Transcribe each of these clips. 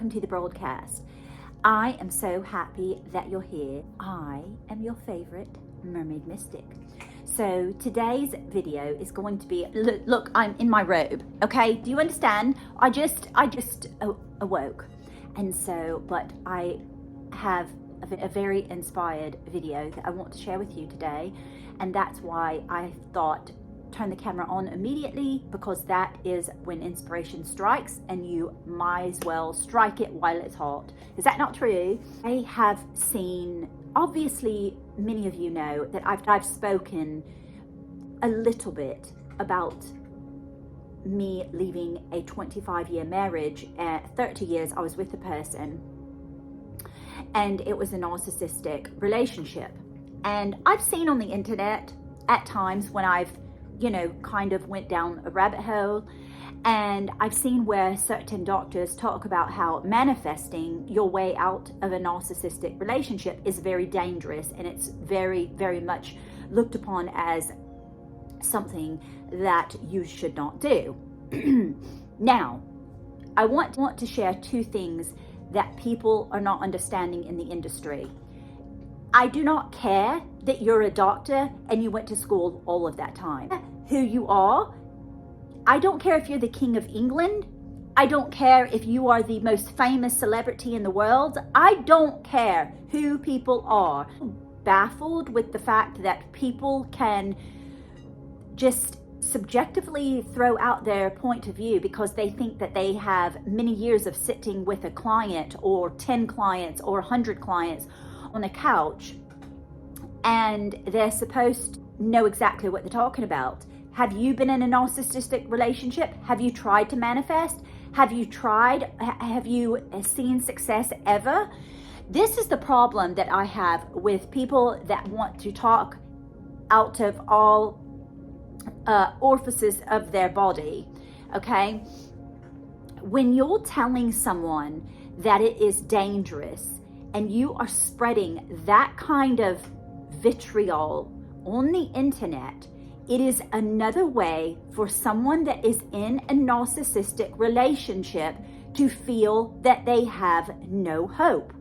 welcome to the broadcast. I am so happy that you're here. I am your favorite mermaid mystic. So today's video is going to be, look, I'm in my robe, okay? Do you understand? I just awoke. And so, but I have a very inspired video that I want to share with you today. And that's why I thought, turn the camera on immediately, because that is when inspiration strikes and you might as well strike it while it's hot. Is that not true? I have seen, obviously many of you know that I've spoken a little bit about me leaving a 25-year marriage. At 30 years I was with a person and it was a narcissistic relationship. And I've seen on the internet at times when I've kind of went down a rabbit hole, and I've seen where certain doctors talk about how manifesting your way out of a narcissistic relationship is very dangerous, and it's very, very much looked upon as something that you should not do. Now, I want to share two things that people are not understanding in the industry. I do not care that you're a doctor and you went to school all of that time. Who you are. I don't care if you're the King of England. I don't care if you are the most famous celebrity in the world. I don't care who people are. Baffled with the fact that people can just subjectively throw out their point of view because they think that they have many years of sitting with a client or 10 clients or 100 clients on a couch, and they're supposed to know exactly what they're talking about. Have you been in a narcissistic relationship? Have you tried to manifest? Have you seen success ever? This is the problem that I have with people that want to talk out of all orifices of their body, okay? When you're telling someone that it is dangerous and you are spreading that kind of vitriol on the internet, it is another way for someone that is in a narcissistic relationship to feel that they have no hope.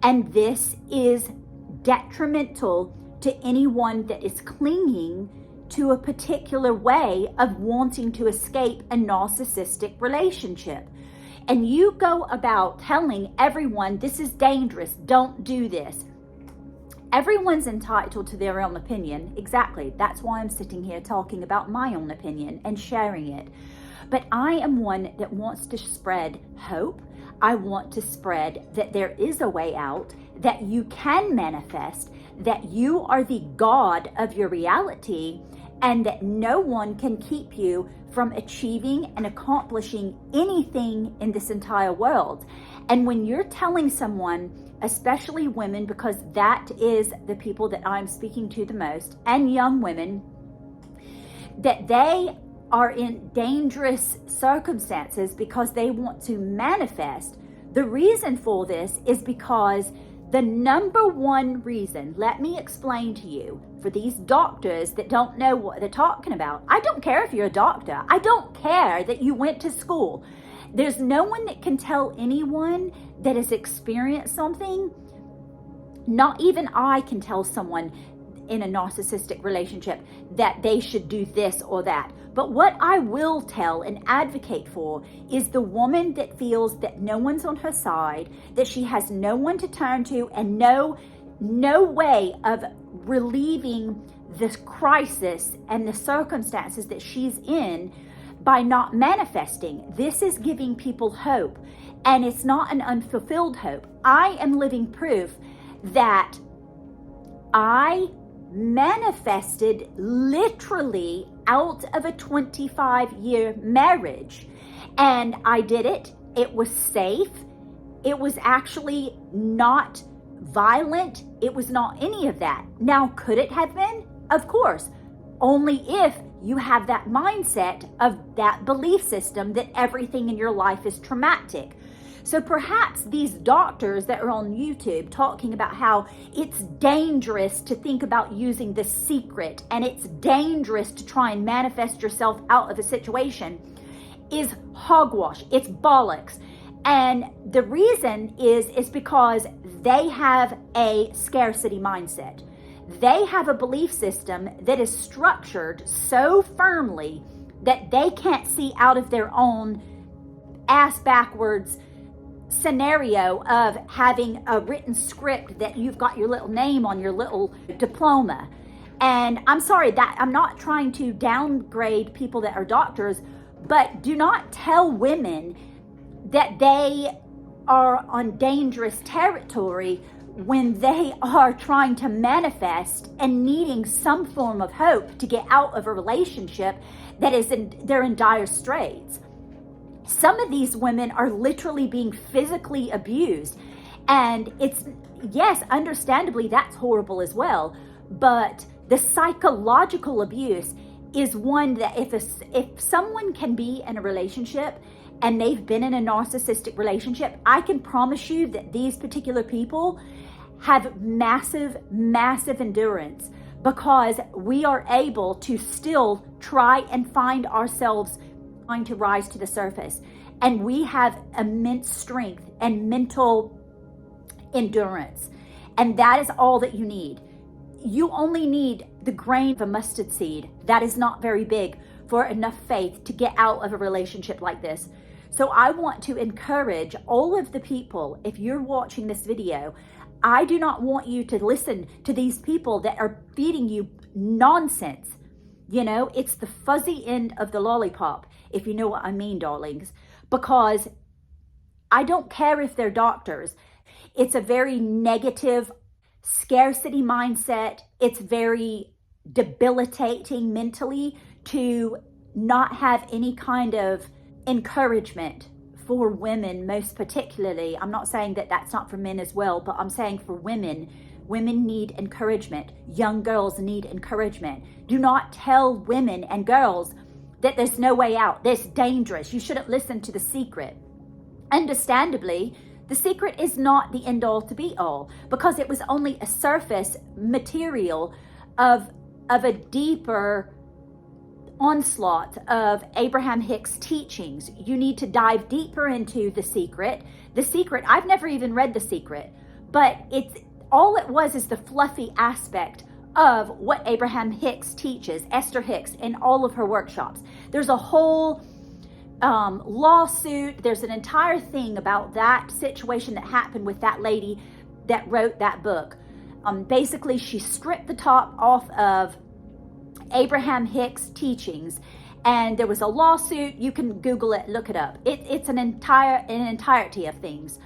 And this is detrimental to anyone that is clinging to a particular way of wanting to escape a narcissistic relationship. And you go about telling everyone this is dangerous, don't do this. Everyone's entitled to their own opinion. Exactly. That's why I'm sitting here talking about my own opinion and sharing it. But I am one that wants to spread hope. I want to spread that there is a way out, that you can manifest, that you are the God of your reality, and that no one can keep you from achieving and accomplishing anything in this entire world. And when you're telling someone, especially women, because that is the people that I'm speaking to the most, and young women, that they are in dangerous circumstances because they want to manifest, the reason for this is because the number one reason, let me explain to you, for these doctors that don't know what they're talking about. I don't care if you're a doctor. I don't care that you went to school. There's no one that can tell anyone that has experienced something. Not even I can tell someone in a narcissistic relationship that they should do this or that. But what I will tell and advocate for is the woman that feels that no one's on her side, that she has no one to turn to, and no way of relieving this crisis and the circumstances that she's in by not manifesting. This is giving people hope, and it's not an unfulfilled hope. I am living proof that I manifested literally out of a 25-year marriage, and I did it. It was safe. It was actually not violent. It was not any of that. Now, could it have been? Of course, only if you have that mindset of that belief system that everything in your life is traumatic. So perhaps these doctors that are on YouTube talking about how it's dangerous to think about using The Secret and it's dangerous to try and manifest yourself out of a situation is hogwash. It's bollocks. And the reason is because they have a scarcity mindset. They have a belief system that is structured so firmly that they can't see out of their own ass backwards scenario of having a written script that you've got your little name on your little diploma. And I'm sorry that I'm not trying to downgrade people that are doctors, but do not tell women that they are on dangerous territory when they are trying to manifest and needing some form of hope to get out of a relationship that they're in dire straits. Some of these women are literally being physically abused, and it's, yes, understandably that's horrible as well, but the psychological abuse is one that if someone can be in a relationship and they've been in a narcissistic relationship, I can promise you that these particular people have massive, massive endurance, because we are able to still try and find ourselves trying to rise to the surface. And we have immense strength and mental endurance. And that is all that you need. You only need the grain of a mustard seed. That is not very big for enough faith to get out of a relationship like this. So I want to encourage all of the people, if you're watching this video, I do not want you to listen to these people that are feeding you nonsense. You know, it's the fuzzy end of the lollipop, if you know what I mean, darlings, because I don't care if they're doctors. It's a very negative scarcity mindset. It's very debilitating mentally to not have any kind of encouragement for women, most particularly. I'm not saying that that's not for men as well, but I'm saying for women. Women need encouragement. Young girls need encouragement. Do not tell women and girls that there's no way out. This is dangerous. You shouldn't listen to The Secret. Understandably, The Secret is not the end all to be all, because it was only a surface material of a deeper onslaught of Abraham Hicks' teachings. You need to dive deeper into The Secret. The Secret, I've never even read The Secret, but it's all it was is the fluffy aspect of what Abraham Hicks teaches, Esther Hicks, in all of her workshops. There's a whole lawsuit. There's an entire thing about that situation that happened with that lady that wrote that book. Basically, she stripped the top off of Abraham Hicks' teachings, and there was a lawsuit. You can Google it, look it up. It's an entirety of things.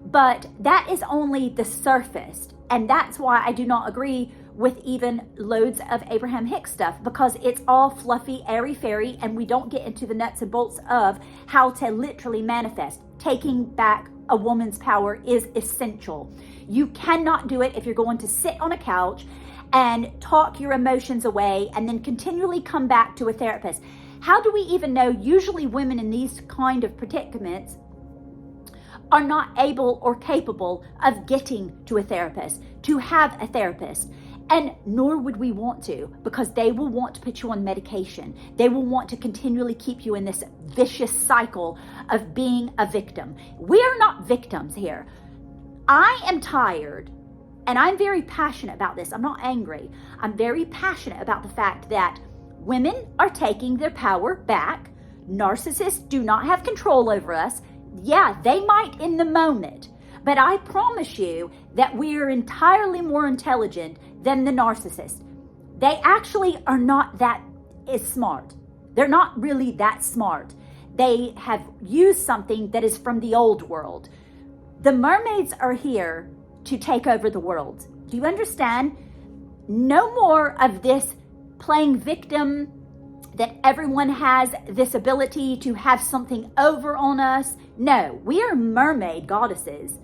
But that is only the surface. And that's why I do not agree with even loads of Abraham Hicks stuff, because it's all fluffy, airy-fairy, and we don't get into the nuts and bolts of how to literally manifest. Taking back a woman's power is essential. You cannot do it if you're going to sit on a couch and talk your emotions away and then continually come back to a therapist. How do we even know? Usually women in these kind of predicaments are not able or capable of getting to a therapist, to have a therapist. And nor would we want to, because they will want to put you on medication. They will want to continually keep you in this vicious cycle of being a victim. We are not victims here. I am tired, and I'm very passionate about this. I'm not angry. I'm very passionate about the fact that women are taking their power back. Narcissists do not have control over us. Yeah, they might in the moment, but I promise you that we are entirely more intelligent than the narcissist. They actually are not that smart. They're not really that smart. They have used something that is from the old world. The mermaids are here to take over the world. Do you understand? No more of this playing victim, that everyone has this ability to have something over on us. No, we are mermaid goddesses.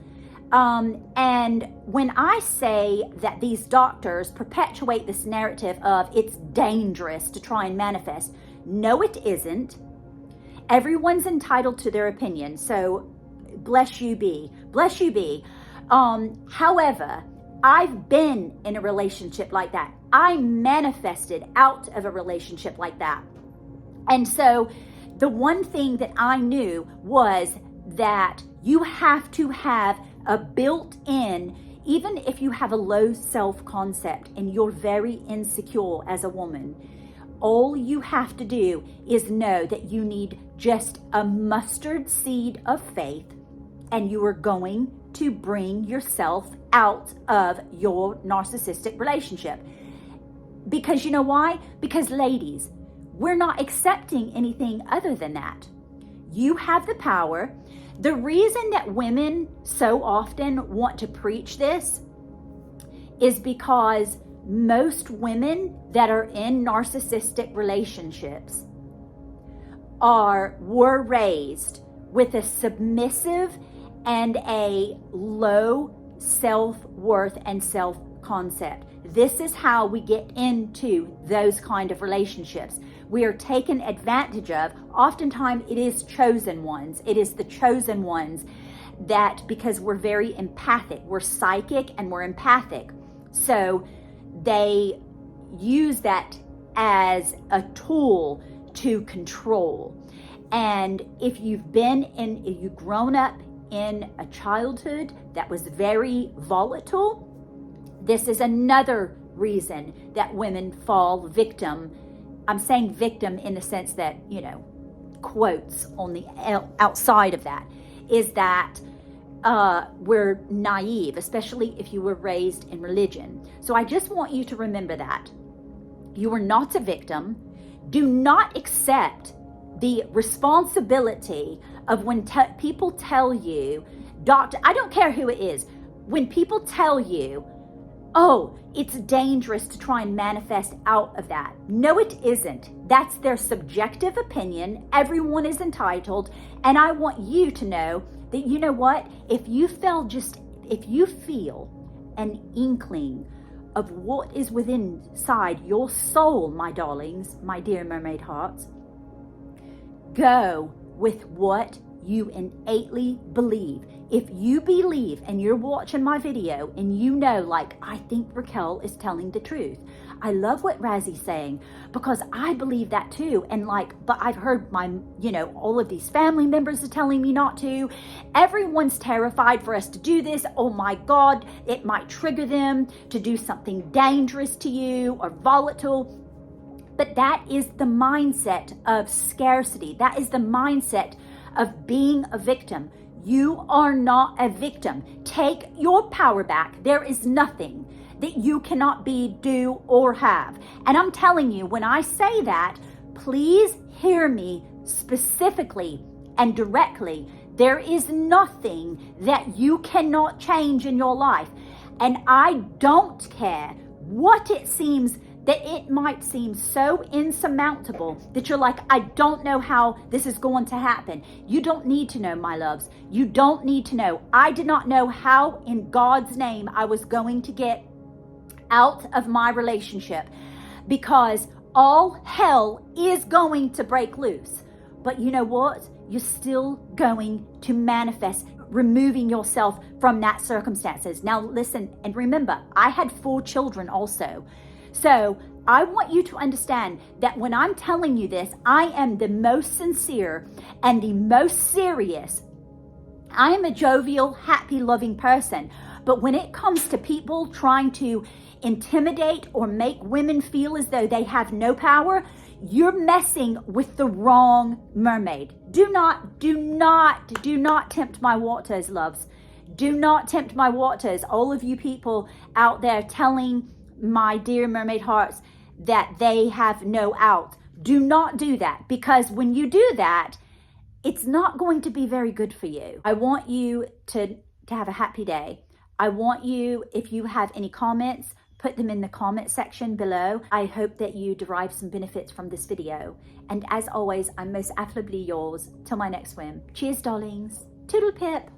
And when I say that these doctors perpetuate this narrative of it's dangerous to try and manifest, no, it isn't. Everyone's entitled to their opinion. So bless you be. Bless you be. However, I've been in a relationship like that. I manifested out of a relationship like that. And so the one thing that I knew was that You have to have a built-in, even if you have a low self-concept and you're very insecure as a woman, all you have to do is know that you need just a mustard seed of faith, and you are going to bring yourself out of your narcissistic relationship. Because you know why? Because ladies, we're not accepting anything other than that. You have the power. The reason that women so often want to preach this is because most women that are in narcissistic relationships were raised with a submissive and a low self-worth and self-concept. This is how we get into those kind of relationships. We are taken advantage of. Oftentimes it is chosen ones. It is the chosen ones that, because we're very empathic, we're psychic and we're empathic. So they use that as a tool to control. And if you've grown up in a childhood that was very volatile, this is another reason that women fall victim. I'm saying victim in the sense that, quotes on the outside of that, is that we're naive, especially if you were raised in religion. So I just want you to remember that. You are not a victim. Do not accept the responsibility of when people tell you, doctor, I don't care who it is, when people tell you, oh, it's dangerous to try and manifest out of that. No, it isn't. That's their subjective opinion. Everyone is entitled. And I want you to know that, you know what? If you feel an inkling of what is within inside your soul, my darlings, my dear mermaid hearts, go with what you innately believe. If you believe and you're watching my video and you know, like, I think Raquel is telling the truth. I love what RAZZY's saying because I believe that too. And but I've heard all of these family members are telling me not to. Everyone's terrified for us to do this. Oh my God, it might trigger them to do something dangerous to you or volatile. But that is the mindset of scarcity. That is the mindset of being a victim. You are not a victim. Take your power back. There is nothing that you cannot be, do, or have. And I'm telling you, when I say that, please hear me specifically and directly. There is nothing that you cannot change in your life. And I don't care what it seems, that it might seem so insurmountable that you're like, I don't know how this is going to happen. You don't need to know, my loves. You don't need to know. I did not know how in God's name I was going to get out of my relationship, because all hell is going to break loose. But you know what? You're still going to manifest removing yourself from that circumstances. Now listen, and remember, I had 4 children also. So I want you to understand that when I'm telling you this, I am the most sincere and the most serious. I am a jovial, happy, loving person. But when it comes to people trying to intimidate or make women feel as though they have no power, you're messing with the wrong mermaid. Do not tempt my waters, loves. Do not tempt my waters. All of you people out there telling my dear mermaid hearts that they have no out. Do not do that, because when you do that, it's not going to be very good for you. I want you to have a happy day. I want you, if you have any comments, put them in the comment section below. I hope that you derive some benefits from this video. And as always, I'm most affably yours till my next swim. Cheers, darlings. Toodle pip.